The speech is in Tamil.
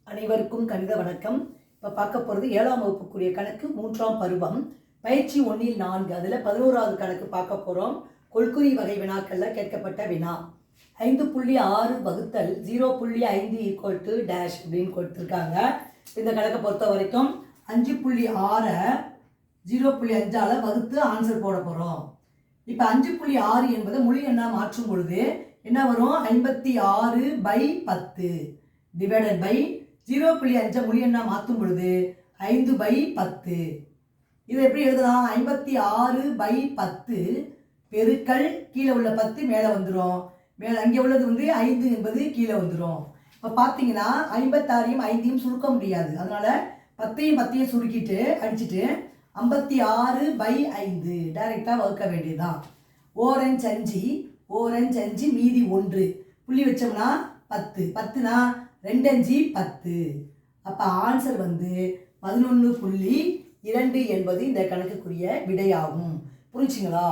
அனைவருக்கும் கணித வணக்கம். இப்போ பார்க்க போகிறது 7ஆம் வகுப்புக்குரிய கணக்கு 3ஆம் பருவம் பயிற்சி 1இல் 4. அதில் 11வது கணக்கு பார்க்க போகிறோம். கொள்குறி வகை வினாக்களில் கேட்கப்பட்ட வினா 5.6 வகுத்தல் 0.5 ஈக்குவல் டு டேஷ் அப்படின்னு கொடுத்துருக்காங்க. இந்த கணக்கை பொறுத்த வரைக்கும் 5.6 0.5ஆல் வகுத்து ஆன்சர் போட போகிறோம். இப்போ 5.6 என்பதை முழு எண்ணாக மாற்றும் பொழுது என்ன வரும்? 56/10 டிவைடட் பை 0.5 முழு எண்ணாக மாற்றும் பொழுது 5/10. இதை எப்படி எழுதலாம்? 56/10 பெருக்கல் கீழே உள்ள 10 மேலே வந்துடும். மேலே அங்கே உள்ளது 5 என்பது கீழே வந்துடும். இப்போ பார்த்தீங்கன்னா 56ஐயும் 5ஐயும் சுருக்க முடியாது. அதனால 10ஐயும் 10ஐயும் சுருக்கிட்டு அடிச்சுட்டு 56/5 டைரெக்டாக வகுக்க வேண்டியதுதான். ஓரஞ்சு 5 மீதி 1 புள்ளி வச்சோம்னா 10. 10னா 2 5 10. அப்போ ஆன்சர் 11.2 என்பது இந்த கணக்குக்குரிய விடையாகும். புரிஞ்சுங்களா?